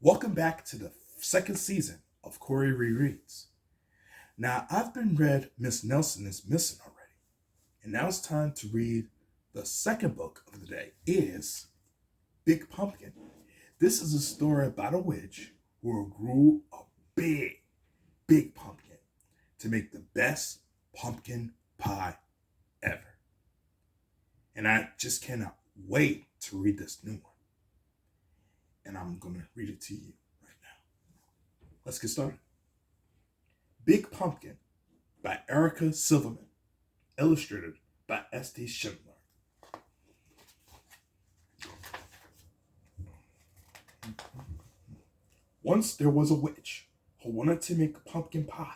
Welcome back to the second season of Corey Rereads. Now, I've been read Miss Nelson is Missing already, and now it's time to read the second book of the day. It is Big Pumpkin. This is a story about a witch who grew a big pumpkin to make the best pumpkin pie ever. And I just cannot wait to read this new one. And I'm going to read it to you right now. Let's get started. Big Pumpkin by Erica Silverman, illustrated by S.D. Schindler. Once there was a witch who wanted to make pumpkin pie,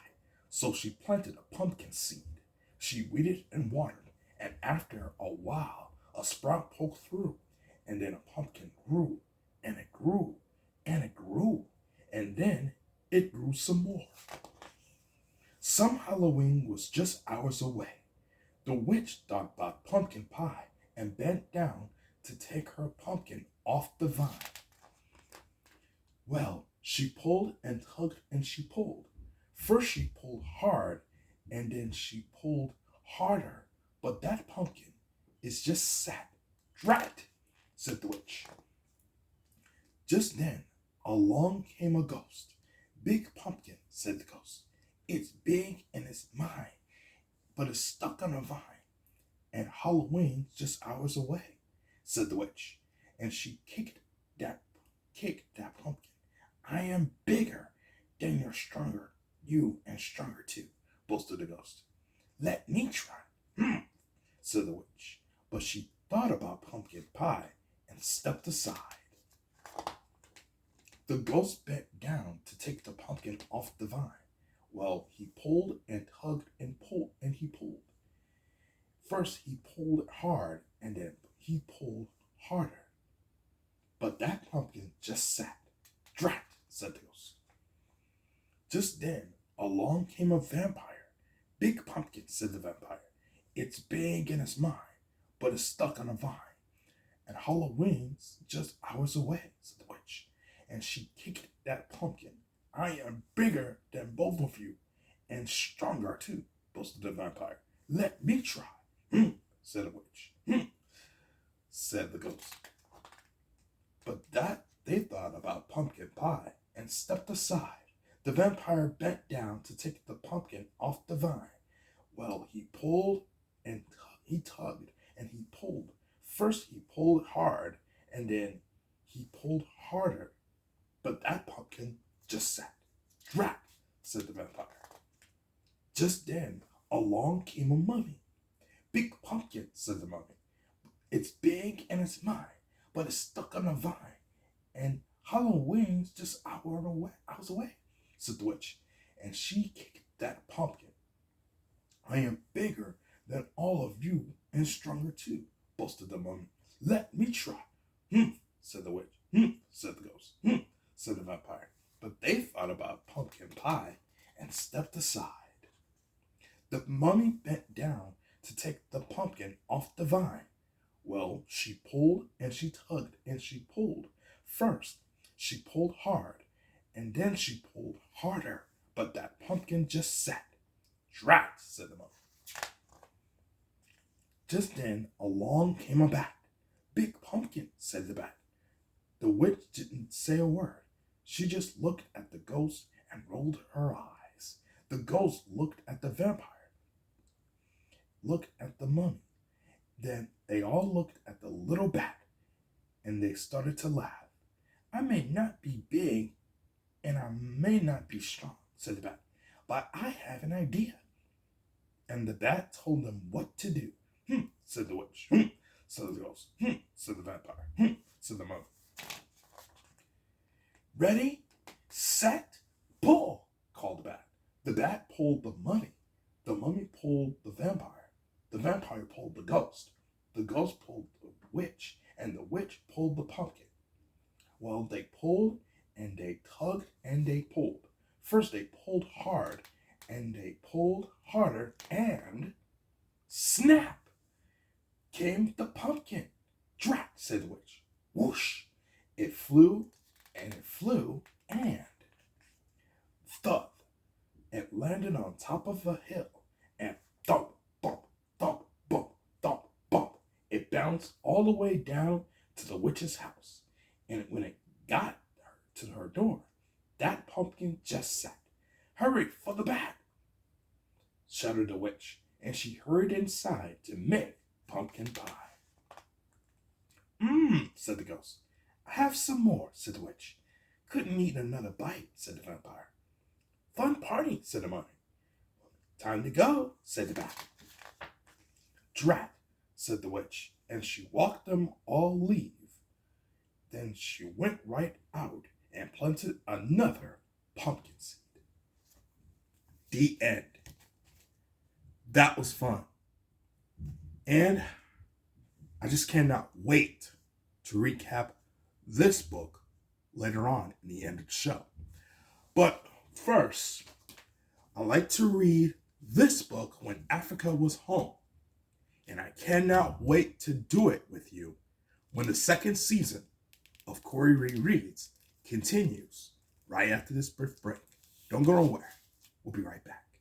so she planted a pumpkin seed. She weeded and watered, and after a while, a sprout poked through, and then a pumpkin grew, and it grew, and it grew, and then it grew some more. Some Halloween was just hours away. The witch thought about pumpkin pie and bent down to take her pumpkin off the vine. Well, she pulled and tugged and she pulled. First she pulled hard and then she pulled harder, but that pumpkin is just sat. Drat, said the witch. Just then, along came a ghost. Big Pumpkin, said the ghost. It's big and it's mine, but it's stuck on a vine. And Halloween's just hours away, said the witch. And she kicked that pumpkin. I am bigger than you're stronger, you and stronger too, boasted the ghost. Let me try, said the witch. But she thought about pumpkin pie and stepped aside. The ghost bent down to take the pumpkin off the vine. Well, he pulled and tugged and pulled and he pulled. First he pulled it hard and then he pulled harder. But that pumpkin just sat. Drat, said the ghost. Just then along came a vampire. Big Pumpkin, said the vampire. It's big and it's mine, but it's stuck on a vine. And Halloween's just hours away, said the witch. And she kicked that pumpkin. I am bigger than both of you, and stronger too, boasted the vampire. Let me try, said the witch. Said the ghost. But that they thought about pumpkin pie and stepped aside. The vampire bent down to take the pumpkin off the vine. Well, he pulled and he tugged and he pulled. First he pulled hard and then he pulled harder. But that pumpkin just sat. Drat, said the vampire. Just then, along came a mummy. Big Pumpkin, said the mummy. It's big and it's mine, but it's stuck on a vine. And Halloween's just hours away, said the witch. And she kicked that pumpkin. I am bigger than all of you and stronger too, boasted the mummy. Let me try, said the witch. Said the ghost. Said the vampire. But they thought about pumpkin pie and stepped aside. The mummy bent down to take the pumpkin off the vine. Well, she pulled and she tugged and she pulled. First, she pulled hard and then she pulled harder, but that pumpkin just sat. Drat, said the mummy. Just then, along came a bat. Big Pumpkin, said the bat. The witch didn't say a word. She just looked at the ghost and rolled her eyes. The ghost looked at the vampire, looked at the mummy. Then they all looked at the little bat, and they started to laugh. I may not be big, and I may not be strong, said the bat, but I have an idea. And the bat told them what to do. Said the witch. Said the ghost. Said the vampire. Said the mummy. Ready, set, pull, called the bat. The bat pulled the mummy. The mummy pulled the vampire. The vampire pulled the ghost. The ghost pulled the witch. And the witch pulled the pumpkin. Well, they pulled and they tugged and they pulled. First they pulled hard and they pulled harder and snap came the pumpkin. Drat, said the witch. Whoosh! It flew and it flew and thud. It landed on top of a hill and thump, bump, thump, bump, thump, bump. It bounced all the way down to the witch's house. And when it got to her door, that pumpkin just sat. "Hurry for the bat!" shouted the witch, and she hurried inside to make pumpkin pie. Said the ghost. "I have some more," said the witch. "Couldn't eat another bite," said the vampire. "Fun party," said the mummy. "Time to go," said the bat. "Drat," said the witch, and she walked them all leave. Then she went right out and planted another pumpkin seed. The end. That was fun. And I just cannot wait to recap this book later on in the end of the show. But first, I like to read this book when Africa was home. And I cannot wait to do it with you when the second season of Corey Reads continues right after this brief break. Don't go nowhere. We'll be right back.